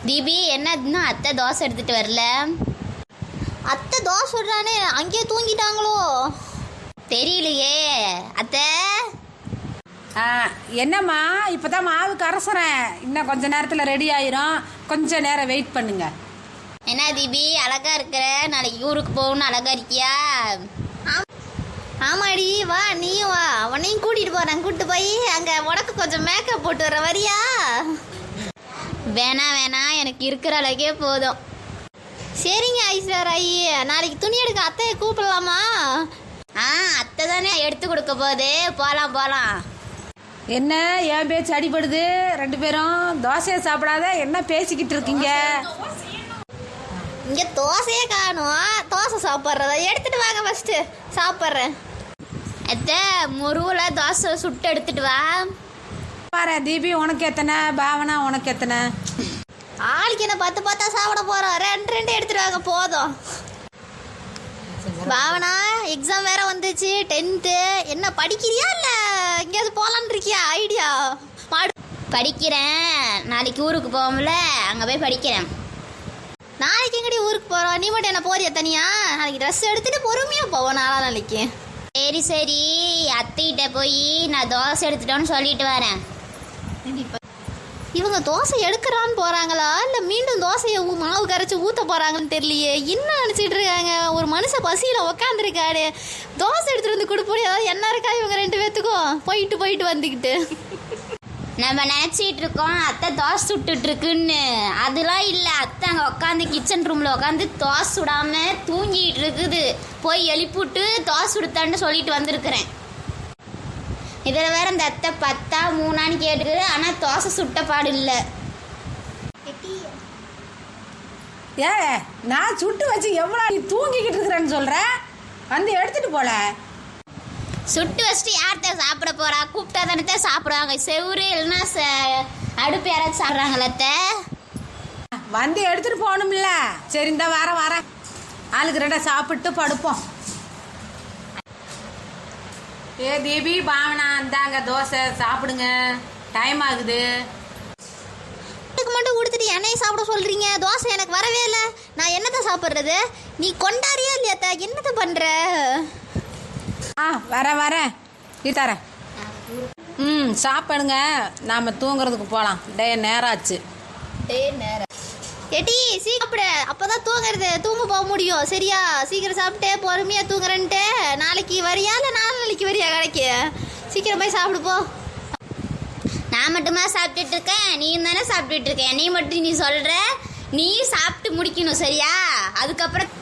தீபி என்ன இன்னும் அத்தை தோசை எடுத்துட்டு வரல? அத்தை தோசை சுடுறானே அங்கேயே தூங்கிட்டாங்களோ தெரியலையே. அத்தை என்னம்மா இப்போதான் மாவு கரைசறேன், இன்னும் கொஞ்ச நேரத்தில் ரெடி ஆயிரும், கொஞ்ச நேரம் வெயிட் பண்ணுங்க. என்ன தீபி அழகா இருக்கிற? நாளைக்கு ஊருக்கு போகணும்னு அழகா இருக்கியா? ஆமாடி வா நீயும் வா, அவனையும் கூட்டிட்டு போறேன். கூட்டிட்டு போய் அங்க உனக்கு கொஞ்சம் மேக்கப் போட்டு வர வரியா? வேணாம் வேணாம், எனக்கு இருக்கிற அளவுக்கே போதும். சரிங்க ஐஸ்வராயி, நாளைக்கு துணி எடுக்க அத்தையை கூப்பிடலாமா? அத்தை தானே எடுத்து கொடுக்க போகுது, போகலாம் போகலாம். என்ன என் பேச்சு அடிபடுது? ரெண்டு பேரும் தோசையை சாப்பிடாத என்ன பேசிக்கிட்டு இருக்கீங்க? இங்க தோசையே காணும், தோசை சாப்பிட்றத எடுத்துட்டு வாங்க ஃபர்ஸ்ட் சாப்பிட்றேன். அத்தை முருகுல தோசை சுட்டு எடுத்துட்டு வா. பாரு தீபி, உனக்கு எத்தனை? பாவனா உனக்கு எத்தனை? ஆளுக்கு என்ன 10 10 சாப்பிட போறோம். ரெண்டு எடுத்துட்டு வாங்க போதும். பாவனா எக்ஸாம் வேற வந்துச்சு, 10th. என்ன படிக்கிறியா இல்ல எங்கேயாவது போலான்னு இருக்கியா? ஐடியா படிக்கிறேன், நாளைக்கு ஊருக்கு போவோம்ல, அங்கே போய் படிக்கிறேன். நாளைக்கு எங்கடி ஊருக்கு போறோம்? நீ மட்டும் என்ன போறியா தனியா? நாளைக்கு ட்ரெஸ் எடுத்துட்டு பொறுமையா போவோம் நாளைக்கு. சரி சரி, அத்தைகிட்ட போய் நான் தோசை எடுத்துட்டோன்னு சொல்லிட்டு வரேன். இவங்க தோசை எடுக்கிறான்னு போறாங்களா இல்ல மீண்டும் தோசையை மாவு கரைச்சி ஊத்த போறாங்கன்னு தெரியலையே. என்ன நினைச்சிட்டு இருக்காங்க? ஒரு மனுஷன் பசியில உக்காந்துருக்காரு, தோசை எடுத்துட்டு வந்து கொடுப்போம். ஏதாவது என்ன இருக்கா இவங்க 2 பேத்துக்கும்? போயிட்டு வந்துக்கிட்டு நம்ம நினச்சிட்டு இருக்கோம் அத்தை தோசை சுட்டுட்டு இருக்குன்னு. அதெல்லாம் இல்லை, அத்தை அங்கே உட்காந்து கிச்சன் ரூமில் உட்காந்து தோசை சுடாமல் தூங்கிட்டு இருக்குது. போய் எழுப்பிவிட்டு தோசை சுடுத்தான்னு சொல்லிட்டு வந்திருக்கிறேன். இதில் வேற இந்த அத்தை 10ஆ 3ஆன்னு கேட்டுக்குது, ஆனால் தோசை சுட்ட பாடு இல்லை. ஏ நான் சுட்டு வச்சு எவ்வளோ நீ தூங்கிக்கிட்டு இருக்கிறேன்னு சொல்கிறேன், வந்து எடுத்துட்டு போல. சுட்டு வச்சுட்டு யார்கிட்ட சாப்பிட போறா? கூப்பிட்டா தானே சாப்பிடுவாங்க. செவுரு இல்லைன்னா அடுப்பு யாராவது சாப்பிட்றாங்கள அத்தை? வந்து எடுத்துட்டு போகணும்ல. சரி இந்த வரேன், ஆளுக்கு 2 சாப்பிட்டு படுப்போம். ஏ தீபி பாவனா, இந்தாங்க தோசை சாப்பிடுங்க, டைம் ஆகுது. மட்டும் கொடுத்துட்டு என்னையும் சாப்பிட சொல்றீங்க? தோசை எனக்கு வரவே இல்லை, நான் என்னத்தை சாப்பிட்றது? நீ கொண்டாரியா இல்லையா? என்னத்தை பண்ற? வரேன் நீ தரேன். சாப்பிடுங்க, நாம் தூங்குறதுக்கு போகலாம். நேரம் ஆச்சு. எட்டி சாப்பிடு, அப்பதான் தூங்க போக முடியும். சரியா? சீக்கிரம் சாப்பிட்டு பொறுமையா தூங்குறேன்ட்டு. நாளைக்கு வரியா இல்லை நாளைக்கு வரியா கடைக்கு? சீக்கிரம் போய் சாப்பிடு போ. நான் மட்டுமா சாப்பிட்டுட்டு இருக்கேன்? நீ தானே சாப்பிட்டுட்டு இருக்கேன். நீ மட்டும் நீ சொல்ற, நீ சாப்பிட்டு முடிக்கணும் சரியா? அதுக்கப்புறம்